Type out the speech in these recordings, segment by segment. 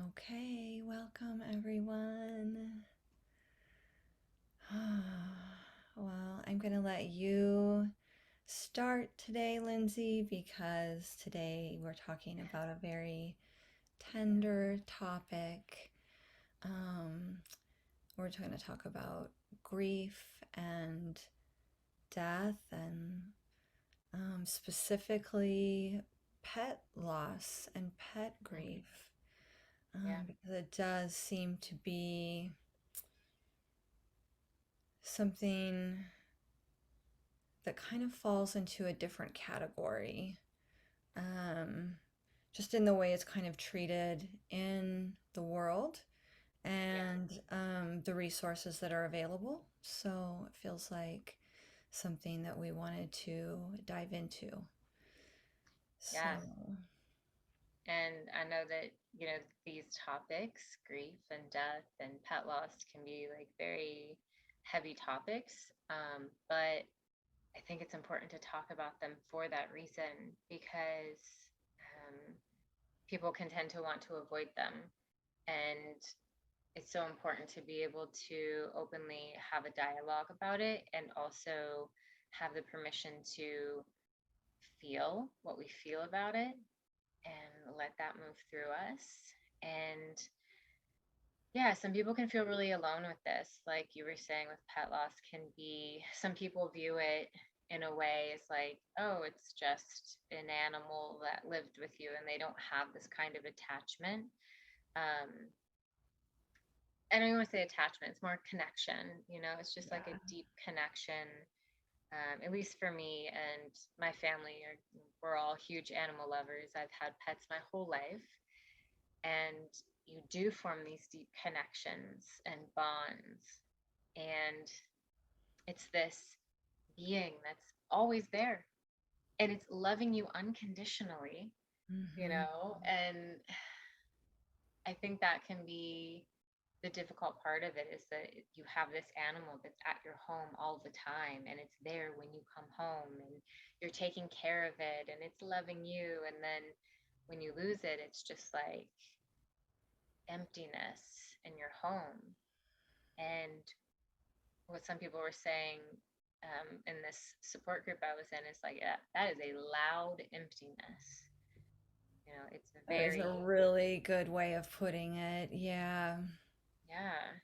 Okay, welcome everyone. Well, I'm going to let you start today, Lindsay, because today we're talking about a very tender topic. Um, we're going to talk about grief and death, and specifically pet loss and pet grief, Yeah. because it does seem to be something that kind of falls into a different category, um, just in the way it's kind of treated in the world Yeah. and the resources that are available. So it feels like something that we wanted to dive into. So, Yes. And I know that, these topics, grief and death and pet loss can be like very heavy topics. But I think it's important to talk about them for that reason because um, people can tend to want to avoid them. And it's so important to be able to openly have a dialogue about it and also have the permission to feel what we feel about it and let that move through us. And yeah, some people can feel really alone with this. Like you were saying with pet loss, can be some people view it in a way it's like, oh, it's just an animal that lived with you and they don't have this kind of attachment. Um, I don't even want to say attachment, it's more connection, it's just like yeah. a deep connection. At least for me and my family, we're all huge animal lovers. I've had pets my whole life. And you do form these deep connections and bonds. And it's this being that's always there and it's loving you unconditionally, Hmm. and I think that can be the difficult part of it is that you have this animal that's at your home all the time and it's there when you come home and you're taking care of it and it's loving you, and then when you lose it it's just like emptiness in your home. And what some people were saying in this support group I was in is like, yeah, that is a loud emptiness. It's That is a very, really good way of putting it. Yeah. yeah,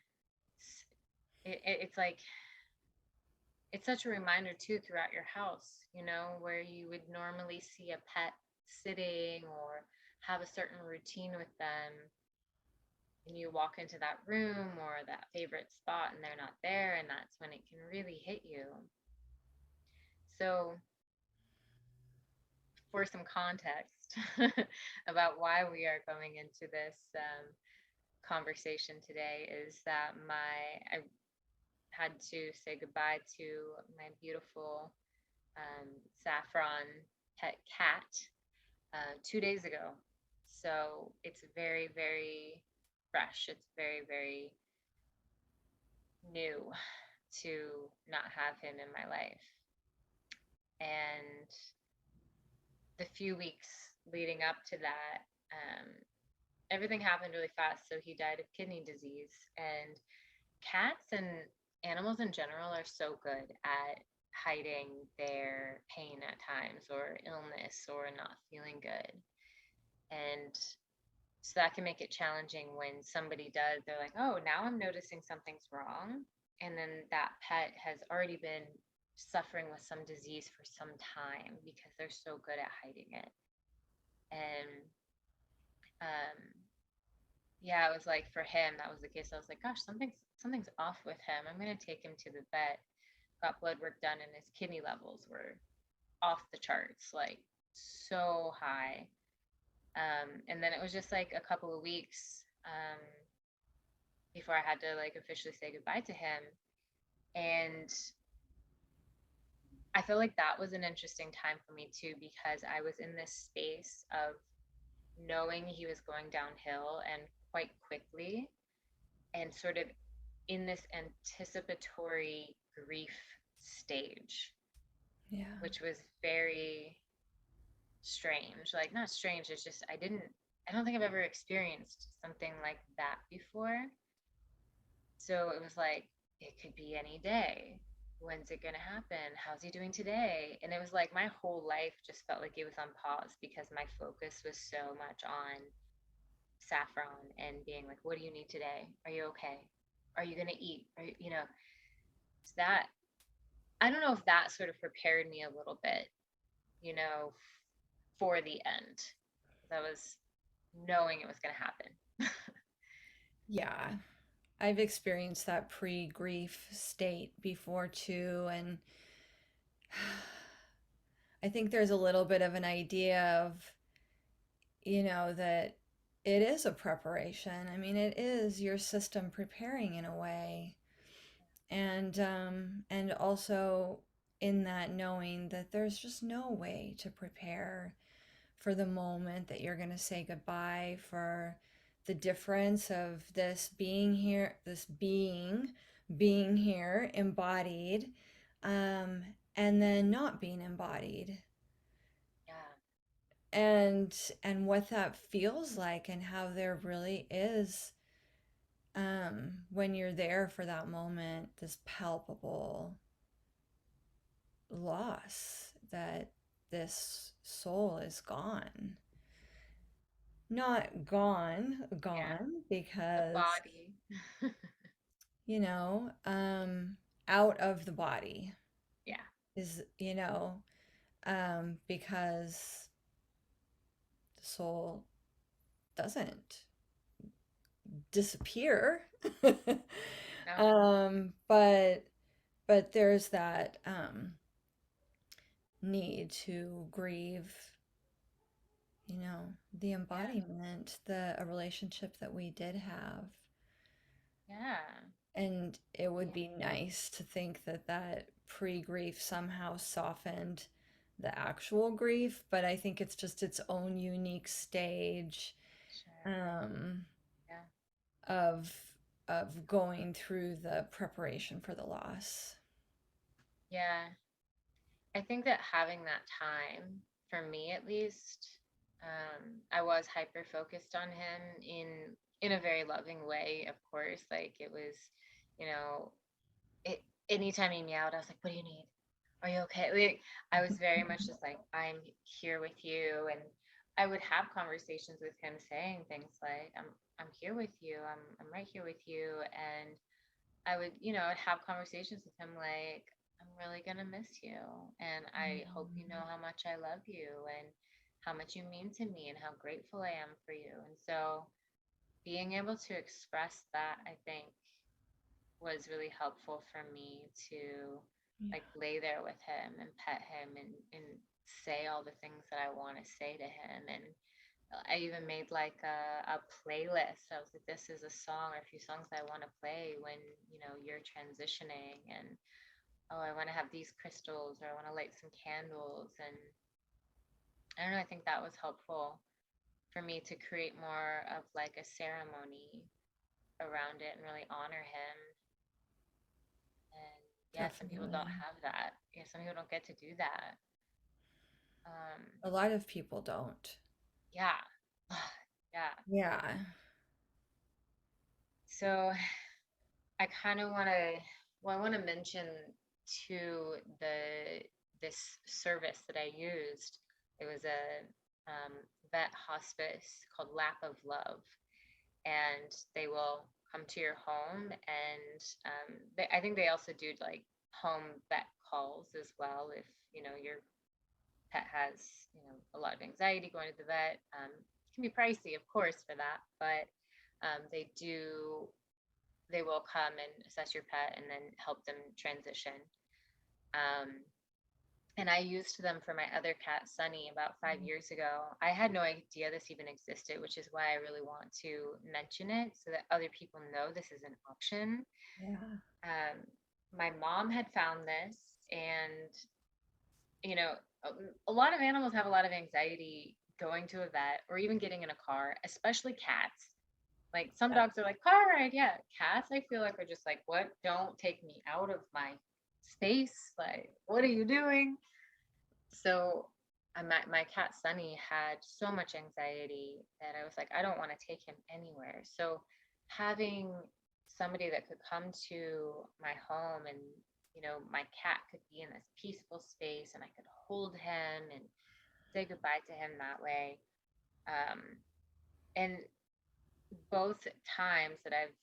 it's, it's like, it's such a reminder too throughout your house, where you would normally see a pet sitting or have a certain routine with them, and you walk into that room or that favorite spot and they're not there, and that's when it can really hit you. So, for some context about why we are going into this conversation today, is that I had to say goodbye to my beautiful Saffron pet cat 2 days ago. So it's very, very fresh. It's very, very new to not have him in my life. And the few weeks leading up to that, everything happened really fast. So he died of kidney disease. And cats and animals in general are so good at hiding their pain at times or illness or not feeling good. And so that can make it challenging when somebody does, they're like, oh, now I'm noticing something's wrong. And then that pet has already been suffering with some disease for some time because they're so good at hiding it. And um, yeah, it was like for him, that was the case. I was like, gosh, something's off with him. I'm gonna take him to the vet. Got blood work done, and his kidney levels were off the charts, like so high. And then it was just like a couple of weeks before I had to like officially say goodbye to him. And I feel like that was an interesting time for me too, because I was in this space of knowing he was going downhill and quite quickly, and sort of in this anticipatory grief stage, Yeah. which was very strange. Like, not strange, it's just I didn't I don't think I've ever experienced something like that before. So it was like, it could be any day. When's it going to happen? How's he doing today? And it was like my whole life just felt like it was on pause because my focus was so much on Saffron and being like, what do you need today? Are you okay? Are you going to eat? Are you, so that, I don't know if that sort of prepared me a little bit, you know, for the end. That was knowing it was going to happen. Yeah. I've experienced that pre-grief state before too, and I think there's a little bit of an idea of, that it is a preparation. I mean, it is your system preparing in a way. And also in that knowing that there's just no way to prepare for the moment that you're going to say goodbye, for the difference of this being here, this being here embodied, um, and then not being embodied, Yeah, and what that feels like, and how there really is, when you're there for that moment, this palpable loss that this soul is gone. Not gone, yeah. gone, The because, body. you know, out of the body Yeah, is, because the soul doesn't disappear. no, But there's that need to grieve, the yeah, embodiment, the a relationship that we did have. yeah, And it would yeah, be nice to think that that pre-grief somehow softened the actual grief, but I think it's just its own unique stage, sure. um, Yeah, of going through the preparation for the loss. yeah. I think that having that time, for me at least, I was hyper focused on him in a very loving way, of course. Like it was, you know, it anytime he meowed, I was like, "What do you need? Are you okay?" Like I was very much just like, "I'm here with you," and I would have conversations with him, saying things like, "I'm here with you. I'm right here with you," and I would, I'd have conversations with him like, "I'm really gonna miss you, and I hope you know Mm. how much I love you and how much you mean to me and how grateful I am for you." And so being able to express that, I think, was really helpful for me to Yeah, like lay there with him and pet him and say all the things that I want to say to him. And I even made like a playlist. I was like, this is a song or a few songs that I want to play when, you're transitioning. And oh, I want to have these crystals or I want to light some candles. And I don't know, I think that was helpful for me to create more of like a ceremony around it and really honor him. And yeah, some people don't definitely. have that. Yeah, some people don't get to do that. Um, A lot of people don't. yeah. Yeah. Yeah. So I kind of want to, well, I want to mention to this service that I used. It was a vet hospice called Lap of Love, and they will come to your home, and I think they also do like home vet calls as well if your pet has a lot of anxiety going to the vet. It can be pricey, of course, for that, but they will come and assess your pet and then help them transition. Um, and I used them for my other cat, Sunny, about 5 years ago. I had no idea this even existed, which is why I really want to mention it so that other people know this is an option. Yeah. Um, my mom had found this, and you know, a, a lot of animals have a lot of anxiety going to a vet or even getting in a car, especially cats. Like some Yeah. dogs are like, car ride, yeah. Cats, I feel like are just like, what? Don't take me out of my space. Like, what are you doing? So my cat Sunny had so much anxiety that I was like, I don't want to take him anywhere. So having somebody that could come to my home and, my cat could be in this peaceful space and I could hold him and say goodbye to him that way. Um, and both times that I've,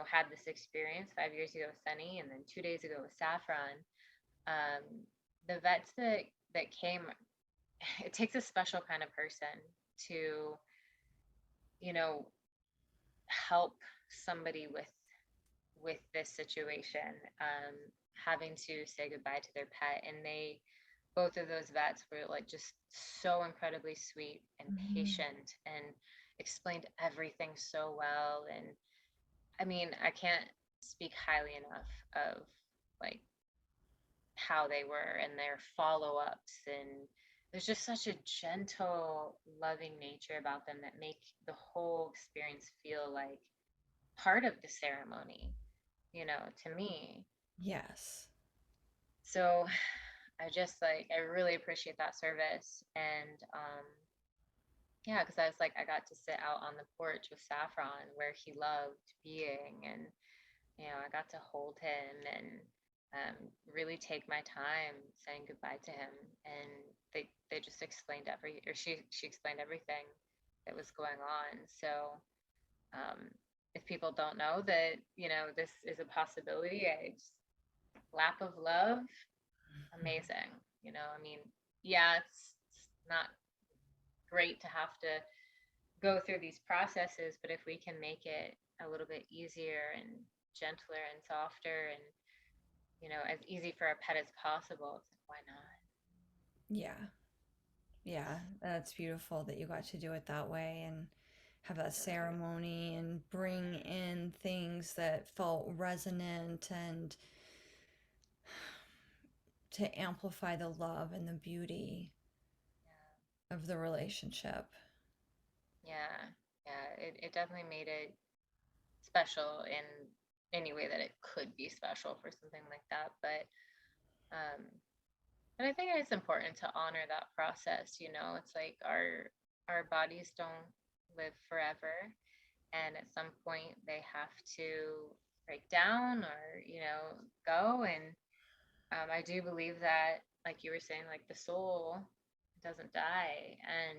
had this experience, 5 years ago with Sunny and then 2 days ago with Saffron, um, the vets that came, it takes a special kind of person to, you know, help somebody with this situation, having to say goodbye to their pet. And they, both of those vets were like just so incredibly sweet and Mhm. patient and explained everything so well. And I mean, I can't speak highly enough of like how they were and their follow-ups, and there's just such a gentle, loving nature about them that make the whole experience feel like part of the ceremony, to me. Yes. So I just like, I really appreciate that service. And yeah, because I was like, I got to sit out on the porch with Saffron where he loved being, and I got to hold him and really take my time saying goodbye to him. And they just explained she explained everything that was going on. So if people don't know that, this is a possibility, I just, lap of love, amazing. I mean, yeah, it's not great to have to go through these processes, but if we can make it a little bit easier and gentler and softer and, as easy for a pet as possible, it's like, why not? Yeah. Yeah. That's beautiful that you got to do it that way and have that ceremony and bring in things that felt resonant and to amplify the love and the beauty of the relationship. Yeah, yeah, it definitely made it special in any way that it could be special for something like that. Um, but I think it's important to honor that process. It's like our bodies don't live forever, and at some point they have to break down or go. And I do believe that, like you were saying, like the soul doesn't die. And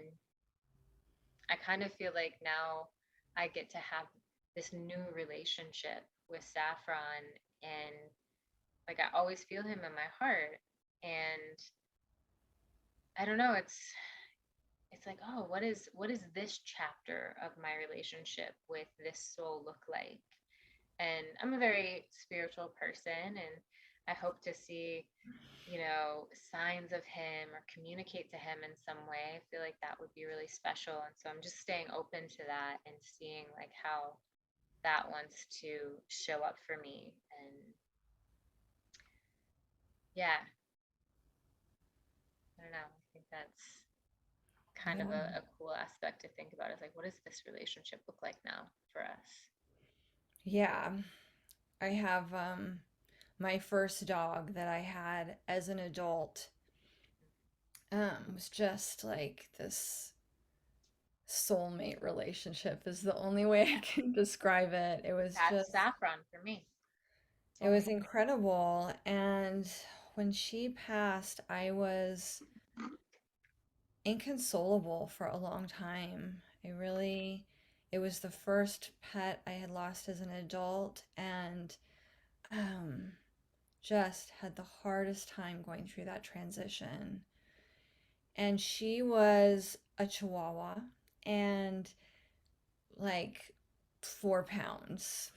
I kind of feel like now I get to have this new relationship with Saffron, and like I always feel him in my heart. And I don't know, it's like, oh, what is this chapter of my relationship with this soul look like? And I'm a very spiritual person, and I hope to see, signs of him or communicate to him in some way. I feel like that would be really special. And so I'm just staying open to that and seeing like how that wants to show up for me. And yeah, I don't know. I think that's kind Yeah. of a cool aspect to think about. Is like, what does this relationship look like now for us? Yeah. I have my first dog that I had as an adult was just like this soulmate relationship is the only way I Yeah, can describe it. that's Saffron for me. It was Soulmate. incredible. And when she passed, I was inconsolable for a long time. It was the first pet I had lost as an adult and um, just had the hardest time going through that transition. And she was a Chihuahua and like 4 pounds.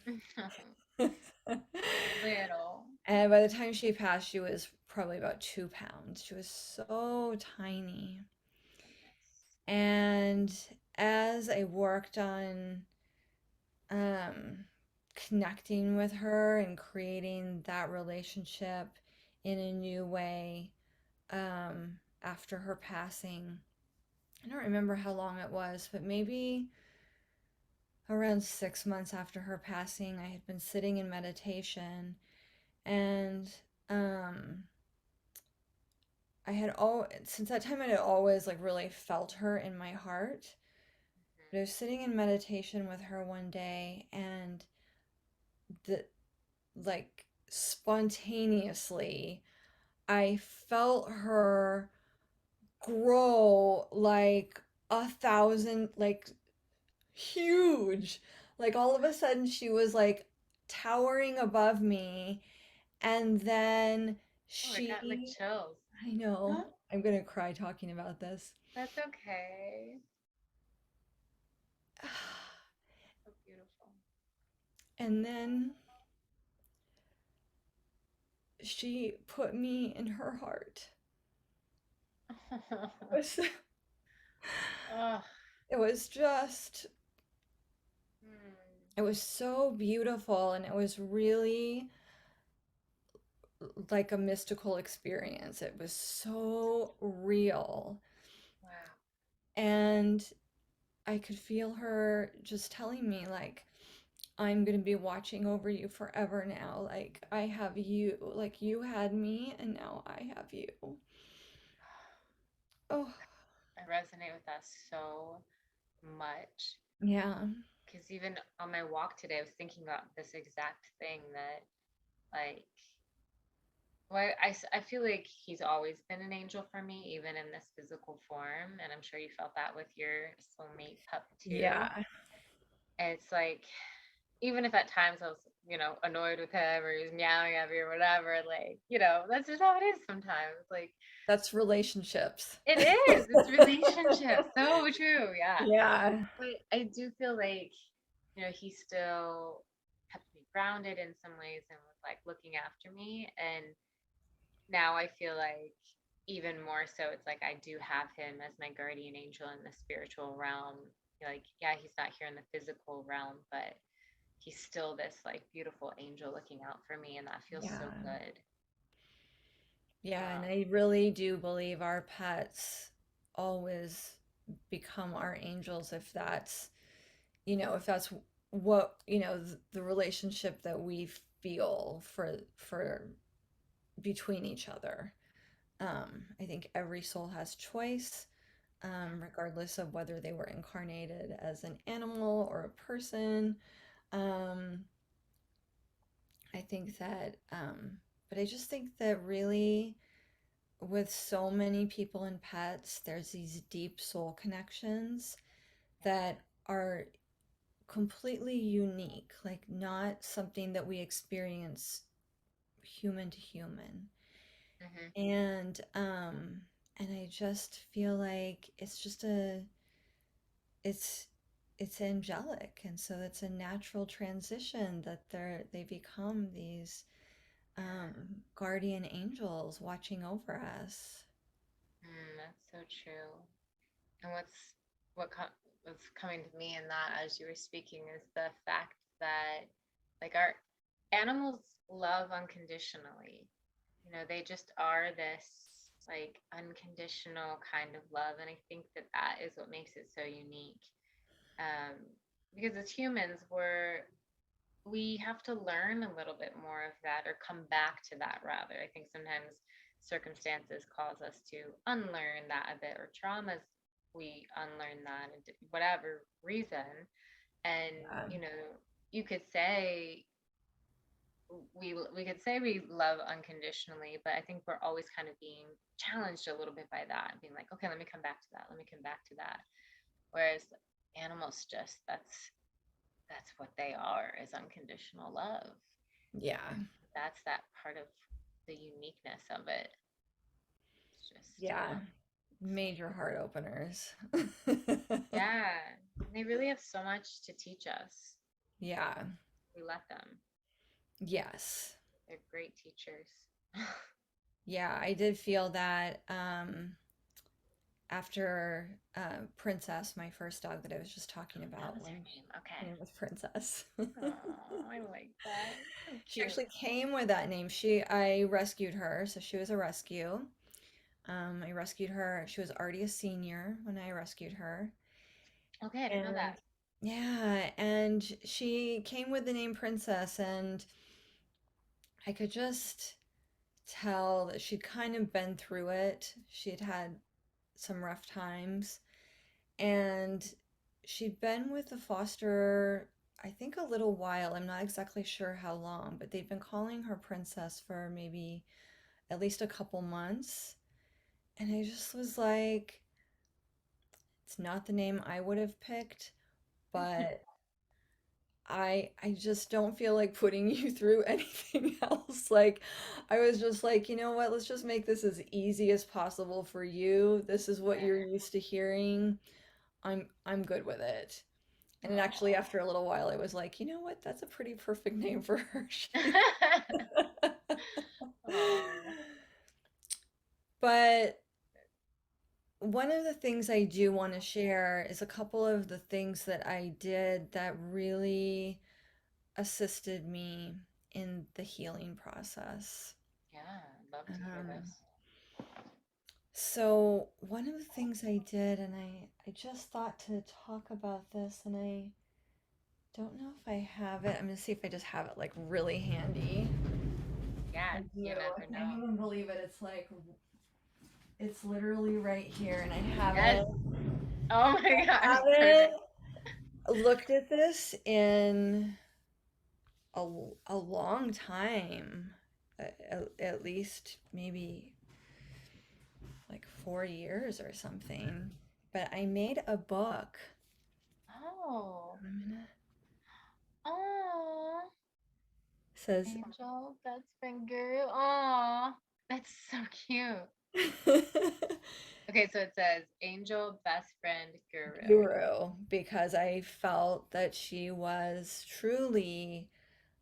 Little. And by the time she passed, she was probably about 2 pounds. She was so tiny. Goodness. And as I worked on um, connecting with her and creating that relationship in a new way after her passing, I don't remember how long it was, but maybe around 6 months after her passing, I had been sitting in meditation and um, I had all since that time I had always like really felt her in my heart. But I was sitting in meditation with her one day and the like spontaneously I felt her grow like 1,000, like huge. Like all of a sudden she was like towering above me and then Oh, I got like she chills. I know I'm gonna cry talking about this. That's okay. So beautiful. And then she put me in her heart. It was Oh, it was just hmm. it was so beautiful and it was really like a mystical experience. It was so real. Wow. And I could feel her just telling me, like, I'm going to be watching over you forever now. Like, I have you. Like, you had me, and now I have you. Oh, I resonate with that so much. yeah. Because even on my walk today, I was thinking about this exact thing that, like, well, I feel like he's always been an angel for me, even in this physical form. And I'm sure you felt that with your soulmate pup too. Yeah. And it's like, even if at times I was, annoyed with him or he was meowing at me or whatever, like, that's just how it is sometimes. Like, That's relationships. it is, it's relationships. So true. Yeah. Yeah. But I do feel like, he still kept me grounded in some ways and was like looking after me. And now I feel like even more so, it's like I do have him as my guardian angel in the spiritual realm. Like, yeah, he's not here in the physical realm, but he's still this like beautiful angel looking out for me, and that feels so Yeah. good. Yeah. And Um, I really do believe our pets always become our angels if that's if that's what, the relationship that we feel for between each other. I think every soul has choice, regardless of whether they were incarnated as an animal or a person. Um, I think that, but I just think that really, with so many people and pets, there's these deep soul connections that are completely unique, like not something that we experience human to human. mhm, And I just feel like it's it's angelic, and so it's a natural transition that they become these guardian angels watching over us. that's so true. And what's coming to me in that as you were speaking is the fact that like our animals love unconditionally. They just are this like unconditional kind of love, and I think that that is what makes it so unique. Um, because as humans, we have to learn a little bit more of that or come back to that rather. I think sometimes circumstances cause us to unlearn that a bit or traumas we unlearn that whatever reason. And Yeah, you know, you could say we could say we love unconditionally, but I think we're always kind of being challenged a little bit by that and being like, okay, let me come back to that. Let me come back to that. Whereas animals just that's what they are is unconditional love. yeah, That's that part of the uniqueness of it. It's just yeah. Major heart openers. yeah. And they really have so much to teach us. Yeah. We let them. Yes. They're great teachers. Yeah, I did feel that after Princess, my first dog that I was just talking That about was her when name. Okay. her name was Princess. Oh, I like that. So She cute. actually came with that name. I rescued her, so she was a rescue. I rescued her. She was already a senior when I rescued her. Okay, I didn't know And that. yeah, and she came with the name Princess, and I could just tell that she'd kind of been through it. She had had some rough times, and she'd been with the foster, I think, a little while. I'm not exactly sure how long, but they'd been calling her princess for maybe at least a couple months. And I just was like, it's not the name I would have picked, but I just don't feel like putting you through anything else. Like I was just like, you know what? Let's just make this as easy as possible for you. This is what you're used to hearing. I'm good with it. And then actually Oh. after a little while I was like, you know what? That's a pretty perfect name for her. Oh. But one of the things I do want to share is a couple of the things that I did that really assisted me in the healing process. Yeah, I'd love to hear Um, this. so one of the things I did, and I just thought to talk about this, and I don't know if I have it. I'm gonna see if I just have it like really handy. Yeah, I do. you I never can't know. even believe it. It's like it's literally right here, and I have Yes. it. Oh my gosh, Haven't perfect. looked at this in a, a long time, at least maybe like 4 years or something. But I made a book. Oh. I'm gonna Oh. says Angel, best friend guru. Oh. That's so cute. Okay, so it says Angel, best friend guru. guru because I felt that she was truly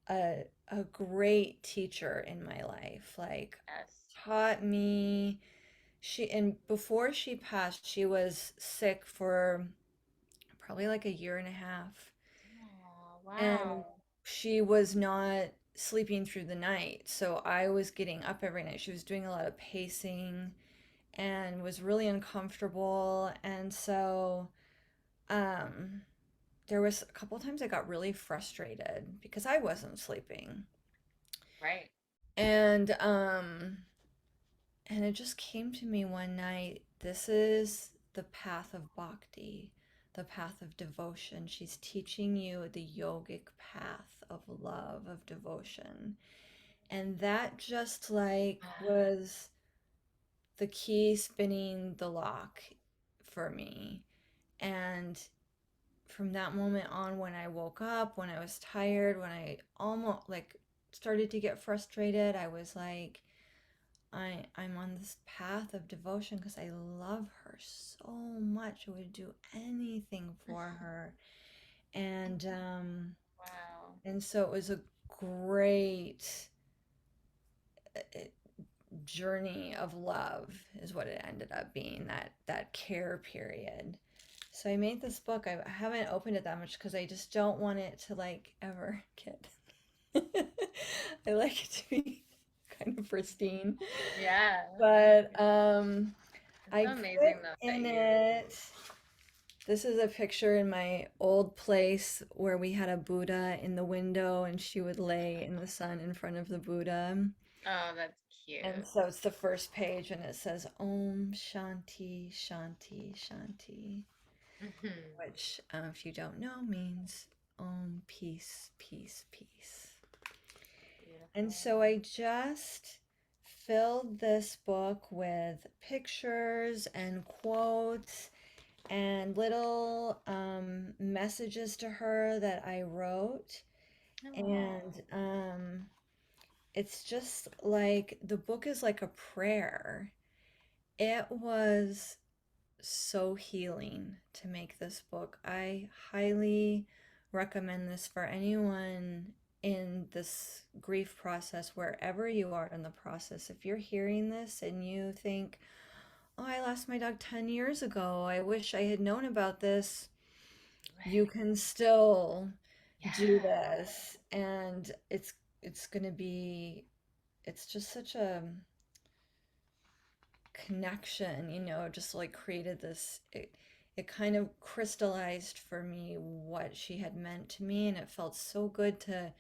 a great teacher in my life. Like Yes. taught me and before she passed, she was sick for probably like a year and a half. Oh, And wow. she was not sleeping through the night. So I was getting up every night. She was doing a lot of pacing and was really uncomfortable. And so um, there was a couple times I got really frustrated because I wasn't sleeping. Right. And it just came to me one night, this is the path of bhakti, the path of devotion. She's teaching you the yogic path of love, of devotion. And that just like was the key spinning the lock for me. And from that moment on, when I woke up, when I was tired, when I almost like started to get frustrated, I was like, I'm on this path of devotion because I love her so much. I would do anything for her. And Wow. and so it was a great uh, journey of love is what it ended up being, that care period. So I made this book. I haven't opened it that much because I just don't want it to like ever get I like it to be kind of pristine. Yeah. But It's I so put amazing though that in you it, this is a picture in my old place where we had a Buddha in the window and she would lay in the sun in front of the Buddha. Oh, that's And cute. so it's the first page and it says Om Shanti Shanti Shanti, Hmm. which, if you don't know, means Om Peace Peace Peace. And Beautiful. so I just filled this book with pictures and quotes and little messages to her that I wrote. Oh. And it's just like the book is like a prayer. It was so healing to make this book. I highly recommend this for anyone in this grief process, wherever you are in the process. If you're hearing this and you think, oh, I lost my dog 10 years ago, I wish I had known about this, Do you it. can still do Yeah. this. And it's going to be, it's just such a connection, just like created this, it kind of crystallized for me what she had meant to me, and it felt so good to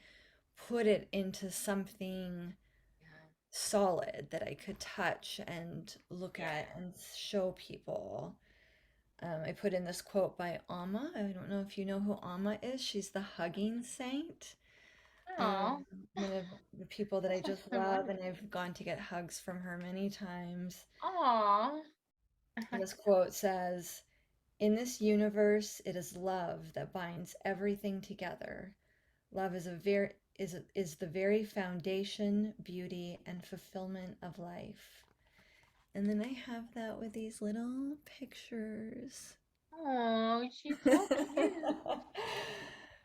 put it into something Yeah. solid that I could touch and look at Yeah. and show people. I put in this quote by Amma. I don't know if you know who Amma is. She's the hugging saint. Um, Oh, one of the people that I just love, and wonderful. I've gone to get hugs from her many times. Oh, And this quote says, "In this universe, it is love that binds everything together. Love is the very foundation, beauty, and fulfillment of life." And then I have that with these little pictures. oh, she's so cute.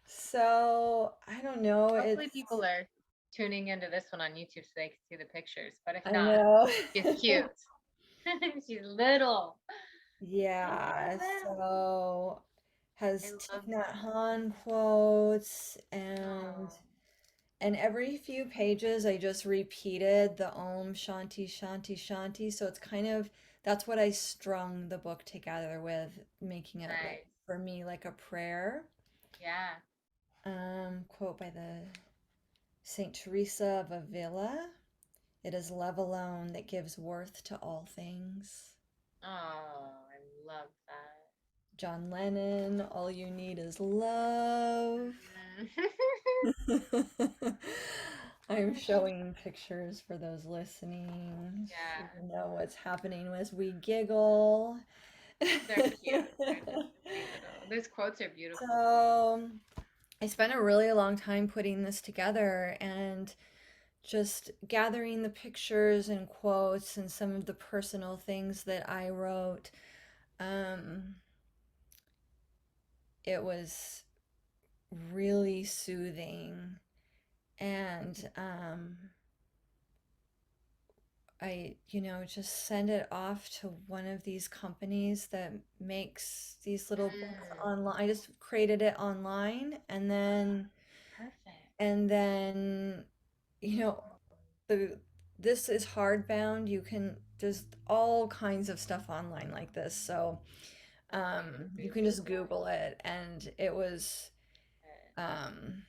So I don't know. Hopefully, It's people are tuning into this one on YouTube so they can see the pictures. But if I not, know. she's cute. She's little. She's so Yeah, little. so I has love Thich Nhat that. Hanh quotes Oh, and every few pages I just repeated the Om Shanti Shanti Shanti. So it's kind of that's what I strung the book together with, making it like nice. for me like a prayer. Yeah. Quote by the Saint Teresa of Avila. It is love alone that gives worth to all things. Oh, I love that. John Lennon, all you need is love. Mm. I'm Oh, she's showing pictures for those listening so yeah. you know what's happening as we giggle. They're cute. They're just sweet little. Those quotes are beautiful too. So, I spent a really long time putting this together and just gathering the pictures and quotes and some of the personal things that I wrote. Um, it was really soothing. And just send it off to one of these companies that makes these little books Mm. online. I just created it online Perfect. and then, you know, the this is hardbound. You can there's all kinds of stuff online like this. So, Okay, the you can just boostable. Google it and it was um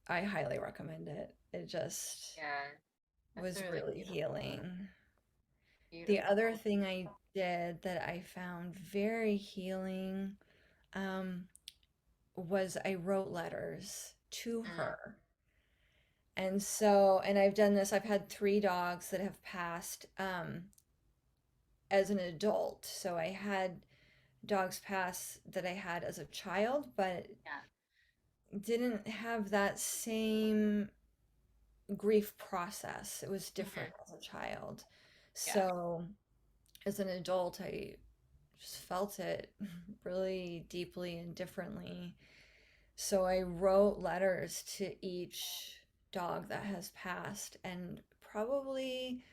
I highly recommend it. It just Yeah, that's was really really beautiful. healing. The other Beautiful. thing I did that I found very healing um, was I wrote letters to Mm. her. And so, and I've done this, I've had three dogs that have passed as an adult. So I had dogs pass that I had as a child, but Yeah. didn't have that same grief process. It was different Hmm. as a child. Yeah. So as an adult, I just felt it really deeply and differently. So I wrote letters to each dog that has passed and probably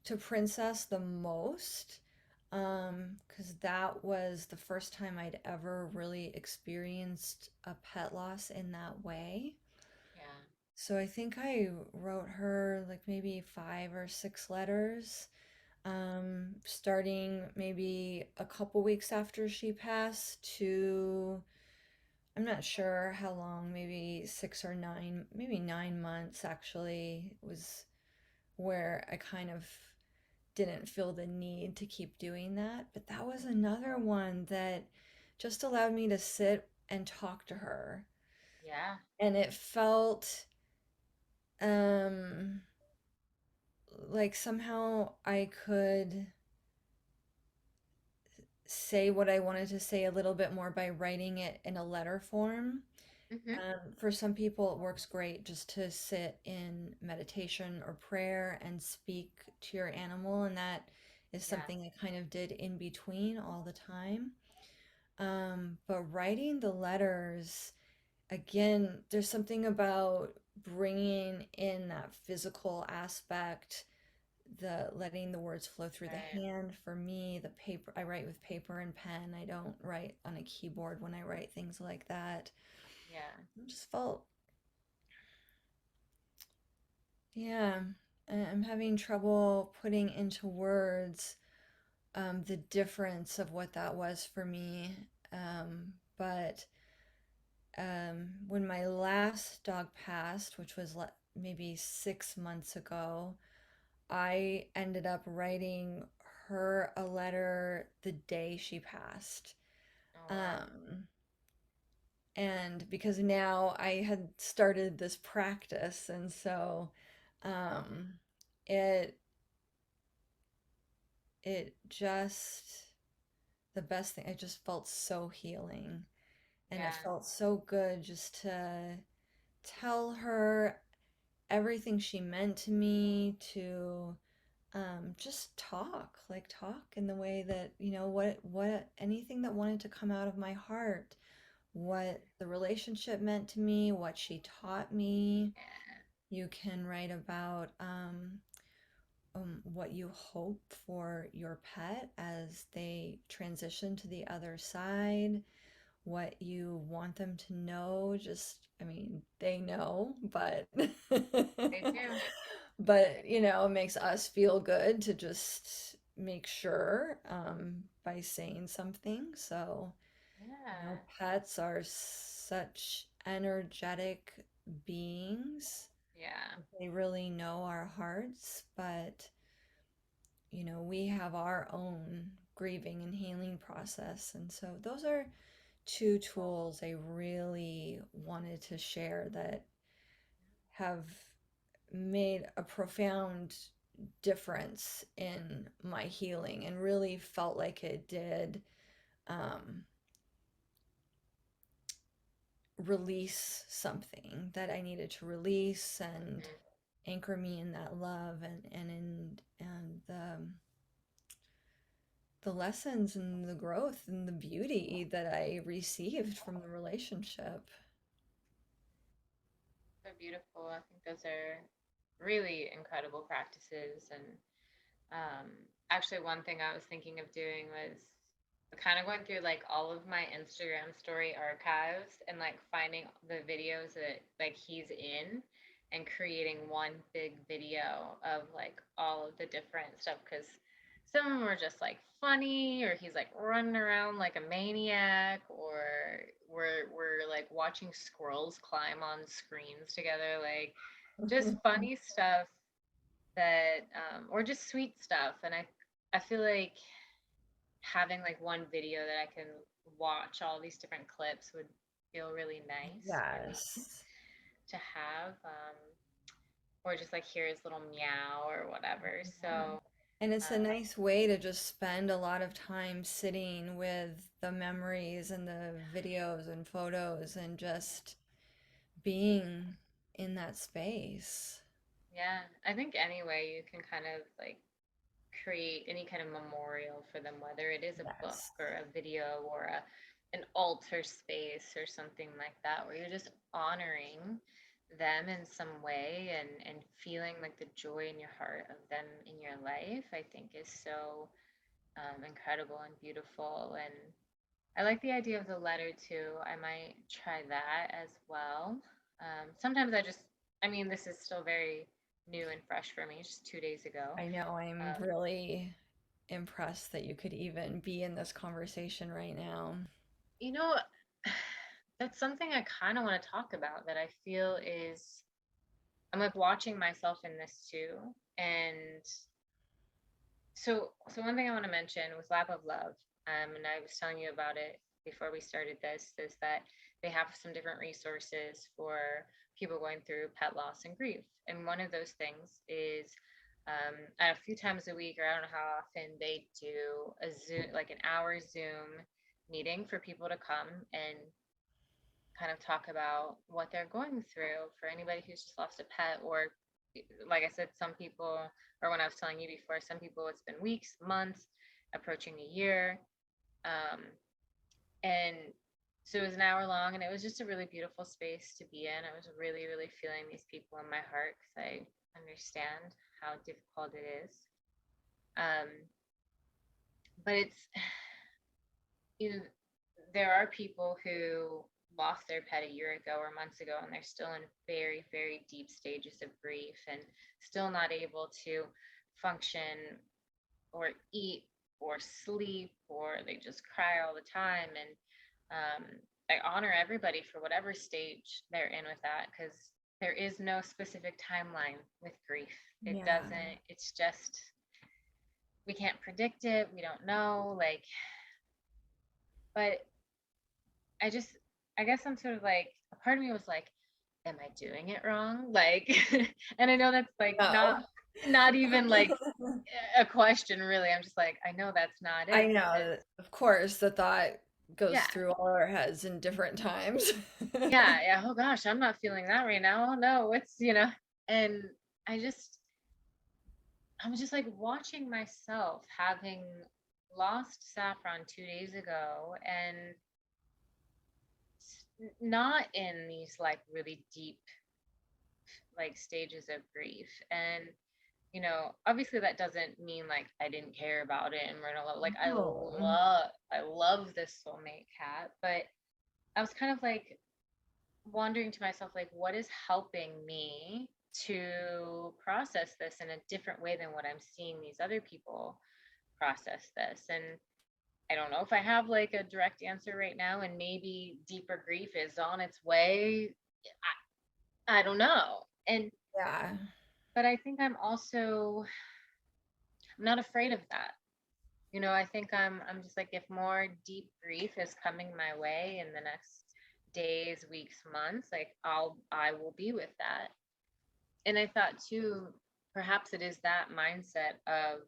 to Princess the most because that was the first time I'd ever really experienced a pet loss in that way. Yeah. So I think I wrote her like maybe 5 or 6 letters, starting maybe a couple weeks after she passed to, I'm not sure how long, maybe 6 or 9, maybe 9 months actually was where I kind of didn't feel the need to keep doing that. But that was another one that just allowed me to sit and talk to her. Yeah. And it felt um, like somehow I could say what I wanted to say a little bit more by writing it in a letter form. Hmm. For some people, it works great just to sit in meditation or prayer and speak to your animal, and that is Yeah. something I kind of did in between all the time. But writing the letters, again, there's something about bringing in that physical aspect, the letting the words flow through the Right. hand. For me, the paper, I write with paper and pen. I don't write on a keyboard when I write things like that. Yeah. I just felt, yeah, I'm having trouble putting into words the difference of what that was for me. But when my last dog passed, which was maybe 6 months ago, I ended up writing her a letter the day she passed. Oh wow. Um, and because now I had started this practice, and so um, it it just the best thing. It just felt so healing, and it Yeah. felt so good just to tell her everything she meant to me, to just talk in the way that, what anything that wanted to come out of my heart, what the relationship meant to me, what she taught me. Yeah. You can write about what you hope for your pet as they transition to the other side, what you want them to know. Just, I mean, they know, but They do. but it makes us feel good to just make sure by saying something. So, Yeah. pets are such energetic beings. Yeah. They really know our hearts, but we have our own grieving and healing process. And so those are two tools I really wanted to share that have made a profound difference in my healing and really felt like it did um, release something that I needed to release and Mhm. anchor me in that love and the lessons and the growth and the beauty that I received from the relationship. So beautiful. I think those are really incredible practices. And um, actually, one thing I was thinking of doing was kind of going through like all of my Instagram story archives and like finding the videos that like he's in and creating one big video of like all of the different stuff, because some of them are just like funny, or he's like running around like a maniac, or we're like watching squirrels climb on screens together, like just funny stuff that or just sweet stuff. And I feel like having like one video that I can watch all these different clips would feel really nice for me Yes. to have, or just like hear his little meow or whatever. Yeah. So And it's a um, nice way to just spend a lot of time sitting with the memories and the videos and photos and just being in that space. yeah, I think any way you can kind of like create any kind of memorial for them, whether it is a book Yes. or a video or an altar space or something like that, where you're just honoring them in some way, and feeling like the joy in your heart of them in your life, I think is so incredible and beautiful. And I like the idea of the letter too. I might try that as well. Sometimes I mean, this is still very new and fresh for me, just 2 days ago. I know, I'm Um, really impressed that you could even be in this conversation right now. You know, that's something I kind of want to talk about, that I feel is I'm like watching myself in this too. And so one thing I want to mention with Lap of Love, and I was telling you about it before we started this, is that they have some different resources for people going through pet loss and grief. And one of those things is a few times a week, or I don't know how often, they do a Zoom, like an hour Zoom meeting for people to come and kind of talk about what they're going through, for anybody who's just lost a pet, or like I said, some people, or when I was telling you before, some people it's been weeks, months, approaching a year. Um, and so it was an hour long, and it was just a really beautiful space to be in. I was really, really feeling these people in my heart, because I understand how difficult it is. Um, but it's, you know, there are people who lost their pet a year ago or months ago, and they're still in very, very deep stages of grief, and still not able to function or eat or sleep, or they just cry all the time. And I honor everybody for whatever stage they're in with that, because there is no specific timeline with grief. It Yeah. doesn't, it's just, we can't predict it. We don't know. Like, but I just, I guess I'm sort of like, a part of me was like, am I doing it wrong? Like, and I know that's like No. not even like a question really. I'm just like, I know that's not I it because know, of course, the thought goes yeah, through all our heads in different times. yeah, yeah. Oh gosh, I'm not feeling that right now. Oh no, it's and I just I'm just like watching myself having lost Saffron 2 days ago and not in these like really deep like stages of grief. And obviously that doesn't mean like I didn't care about it and we're gonna love, like No. I love this soulmate cat, but I was kind of like wondering to myself like what is helping me to process this in a different way than what I'm seeing these other people process this. And I don't know if I have like a direct answer right now, and maybe deeper grief is on its way. I don't know. And Yeah. but I think I'm not afraid of that. I think I'm just like, if more deep grief is coming my way in the next days, weeks, months, like I will be with that. And I thought too, perhaps it is that mindset of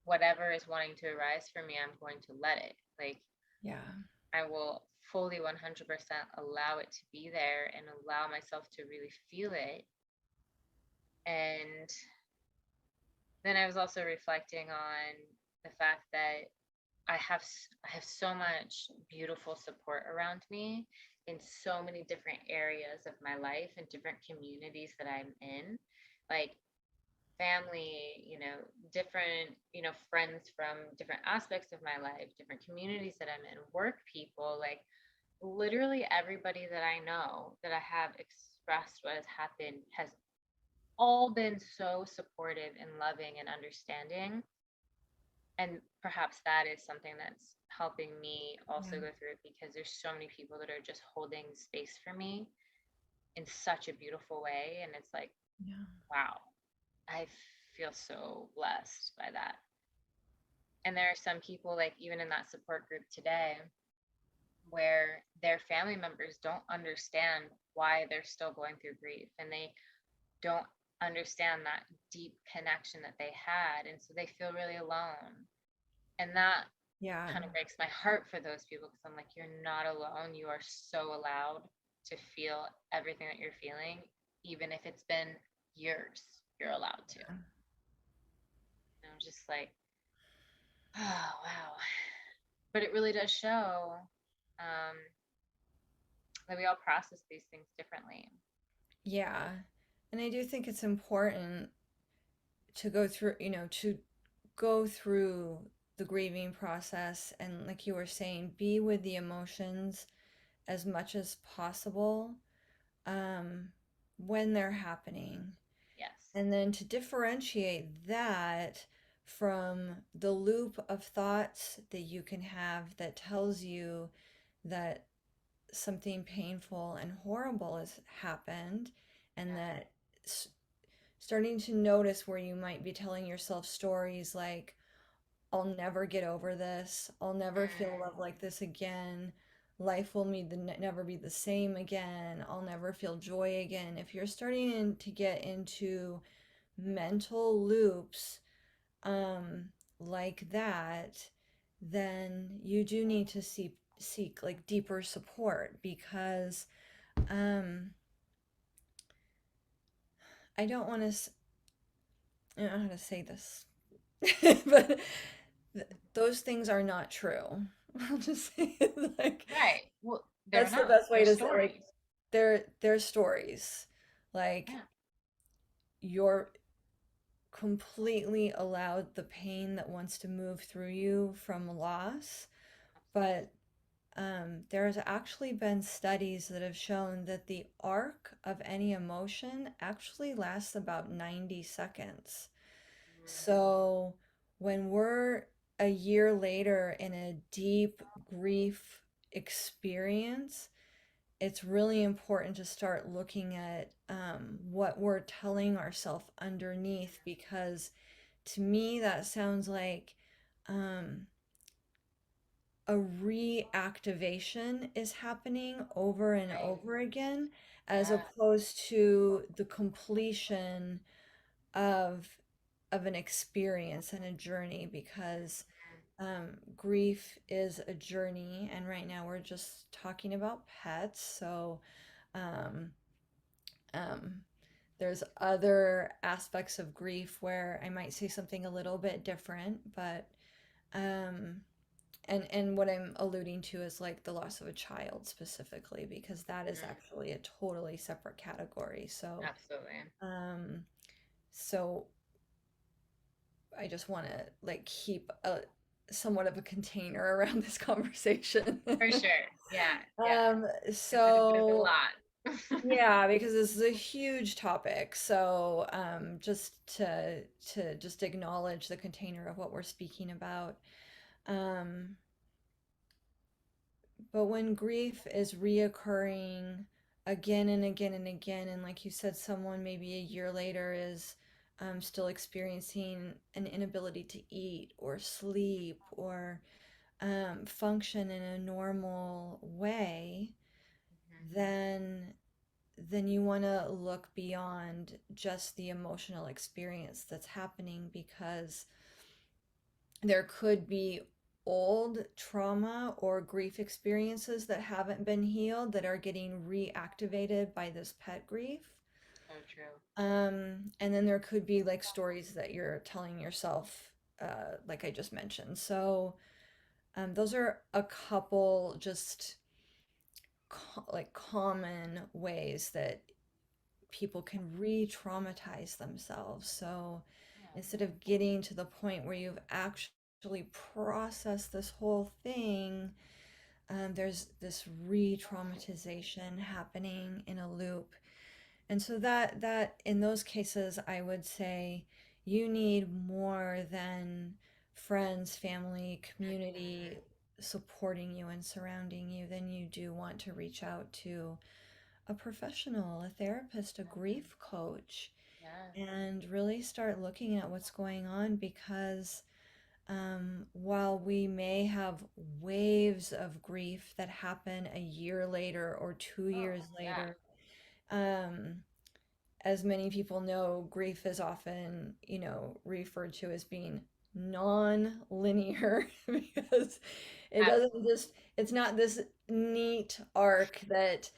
whatever is wanting to arise for me, I'm going to let it. Like Yeah. I will fully 100% allow it to be there and allow myself to really feel it. And then I was also reflecting on the fact that I have so much beautiful support around me in so many different areas of my life and different communities that I'm in. Like family, different, friends from different aspects of my life, different communities that I'm in, work people, like literally everybody that I know that I have expressed what has happened has all been so supportive and loving and understanding. And perhaps that is something that's helping me also Yeah. go through it, because there's so many people that are just holding space for me in such a beautiful way. And it's like, Yeah. wow, I feel so blessed by that. And there are some people, like even in that support group today, where their family members don't understand why they're still going through grief, and they don't understand that deep connection that they had. And so they feel really alone. And that Yeah. kind of breaks my heart for those people, because I'm like, you're not alone. You are so allowed to feel everything that you're feeling, even if it's been years, you're allowed to. And I'm just like, oh, wow. But it really does show um, that we all process these things differently. Yeah. And I do think it's important to go through, to go through the grieving process and, like you were saying, be with the emotions as much as possible um, when they're happening. Yes. And then to differentiate that from the loop of thoughts that you can have that tells you that something painful and horrible has happened, and Yeah. that starting to notice where you might be telling yourself stories like, I'll never get over this. I'll never feel Mm, love like this again. Life will never be the same again. I'll never feel joy again. If you're starting to get into mental loops um, like that, then you do need to seek like deeper support because um, I don't want to. I don't know how to say this, but those things are not true. I'll just say it like right. Well, they're that's the not. best way They're to say like stories. they're stories. Like Yeah. you're completely allowed the pain that wants to move through you from loss, but there's actually been studies that have shown that the arc of any emotion actually lasts about 90 seconds. Mm, So when we're a year later in a deep grief experience, it's really important to start looking at what we're telling ourselves underneath, because to me that sounds like um, a reactivation is happening over and Right. over again, as Yeah. opposed to the completion of an experience and a journey, because grief is a journey, and right now we're just talking about pets. So um, um, there's other aspects of grief where I might say something a little bit different, but um, and what I'm alluding to is like the loss of a child specifically, because that is Mm, actually a totally separate category. absolutely. Um, so I just want to like keep a somewhat of a container around this conversation. For sure. Yeah. Yeah. Um, Because there's a so lot. yeah, because this is a huge topic. So just to just acknowledge the container of what we're speaking about. Um, but when grief is reoccurring again and again and again, and like you said, someone maybe a year later is still experiencing an inability to eat or sleep or function in a normal way, Mhm. then you want to look beyond just the emotional experience that's happening, because there could be old trauma or grief experiences that haven't been healed that are getting reactivated by this pet grief. So true. And then there could be like stories that you're telling yourself, like I just mentioned. So, those are a couple just like common ways that people can re-traumatize themselves. So Yeah. instead of getting to the point where you've actually processed this whole thing, there's this re-traumatization happening in a loop. And so that in those cases, I would say you need more than friends, family, community Mhm. supporting you and surrounding you, than you do want to reach out to a professional, a therapist, a Mhm. grief coach, Yeah. and really start looking at what's going on. Because while we may have waves of grief that happen a year later or two Oh, years yeah. later, um, as many people know, grief is often, referred to as being non-linear because it doesn't Absolutely. just, it's not this neat arc that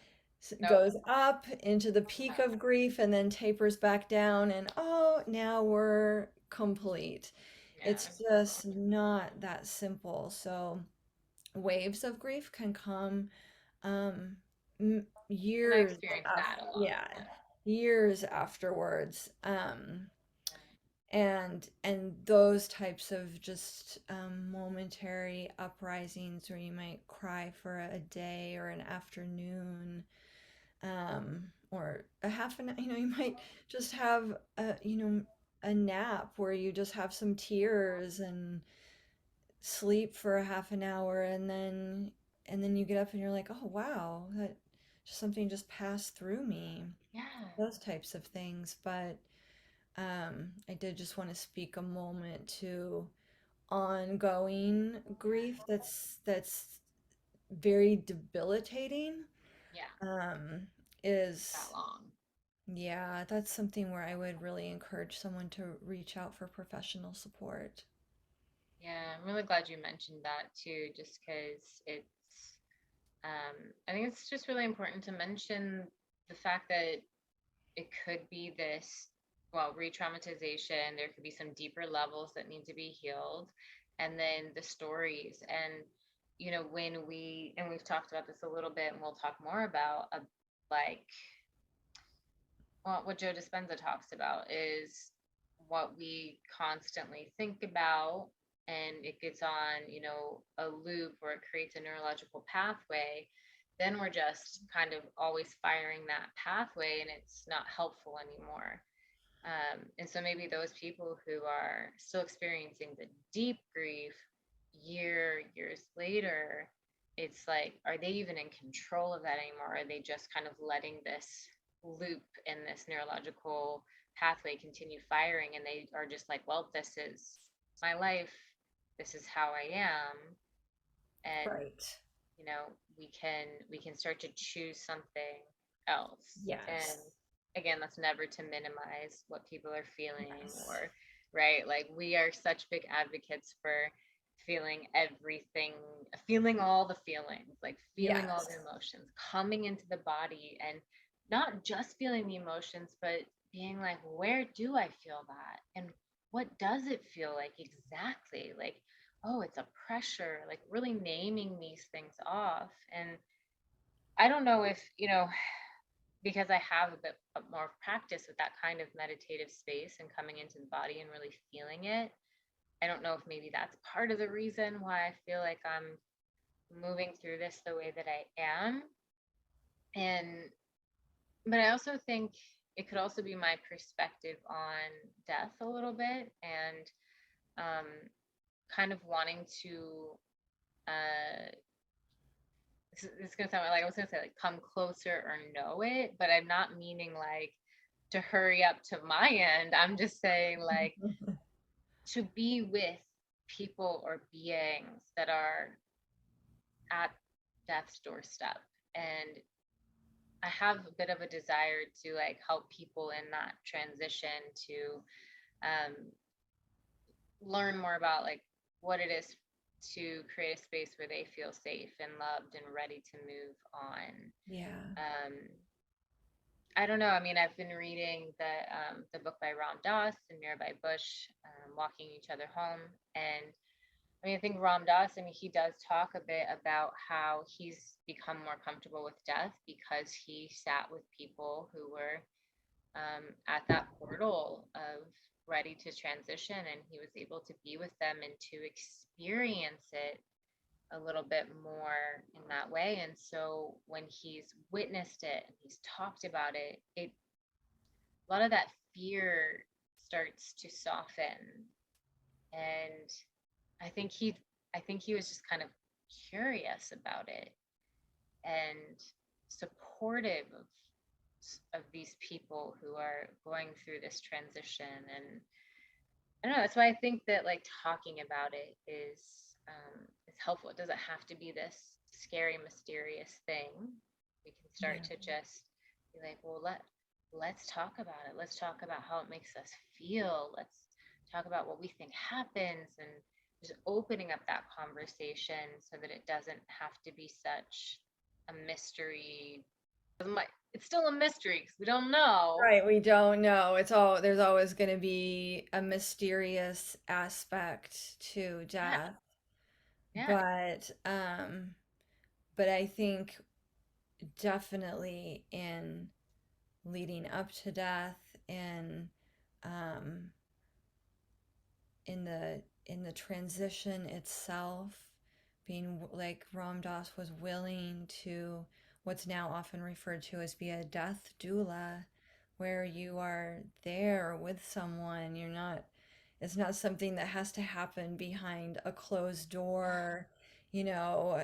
Nope. goes up into the peak Uh-huh. of grief and then tapers back down and oh, now we're complete. Yeah. It's just not that simple. So waves of grief can come um And I years experienced after, that a lot. yeah, Yeah. years afterwards. Yeah. And those types of just momentary uprisings where you might cry for a day or an afternoon, or a half an, you might just have a nap where you just have some tears and sleep for a half an hour, and then you get up and you're like, oh wow, that just something just passed through me. Yeah. Those types of things. But I did just want to speak a moment to ongoing grief that's very debilitating. Yeah. um That is long. Yeah, that's something where I would really encourage someone to reach out for professional support. Yeah. I'm really glad you mentioned that too, just because I think it's just really important to mention the fact that it could be this, well, re-traumatization. There could be some deeper levels that need to be healed, and then the stories. And when we've talked about this a little bit, and we'll talk more about like, well, what Joe Dispenza talks about is what we constantly think about, and it gets on, a loop, or it creates a neurological pathway. Then we're just kind of always firing that pathway, and it's not helpful anymore. And so maybe those people who are still experiencing the deep grief years later, it's like, are they even in control of that anymore? Are they just kind of letting this loop in this neurological pathway continue firing? And they are just like, well, this is my life. This is how I am. And, Right. you know, we can start to choose something else. And Yes. again, that's never to minimize what people are feeling, Yes. or right, like we are such big advocates for feeling everything, feeling all the feelings, like feeling all Yes. the emotions, coming into the body, and not just feeling the emotions, but being like, where do I feel that? And what does it feel like exactly? Like, oh, it's a pressure, like really naming these things off. And I don't know if, because I have a bit more practice with that kind of meditative space and coming into the body and really feeling it. I don't know if maybe that's part of the reason why I feel like I'm moving through this the way that I am. And, but I also think it could also be my perspective on death a little bit, and um, kind of wanting to, it's gonna sound like I was gonna say like come closer or know it, but I'm not meaning like to hurry up to my end. I'm just saying like to be with people or beings that are at death's doorstep. And I have a bit of a desire to like help people in that transition to um, learn more about like what it is to create a space where they feel safe and loved and ready to move on. Yeah. Um, I don't know. I mean, I've been reading the book by Ram Dass and Mirabai Bush, Walking Each Other Home, and I mean, I think Ram Dass. I mean, he does talk a bit about how he's become more comfortable with death because he sat with people who were at that portal of ready to transition, and he was able to be with them and to experience it a little bit more in that way. And so when he's witnessed it and he's talked about it, a lot of that fear starts to soften. And I think he I think he was just kind of curious about it and supportive of these people who are going through this transition. And I don't know, that's why I think that like talking about it is helpful. It doesn't have to be this scary, mysterious thing. We can start Yeah. to just be like, well, let's talk about it. Let's talk about how it makes us feel. Let's talk about what we think happens, and just opening up that conversation so that it doesn't have to be such a mystery. It's still a mystery because we don't know. Right, we don't know. It's all there's always going to be a mysterious aspect to Yeah, death. yeah, But I think definitely in leading up to death and um in the transition itself, being like Ram Dass was willing to what's now often referred to as be a death doula, where you are there with someone. You're not, it's not something that has to happen behind a closed door, you know.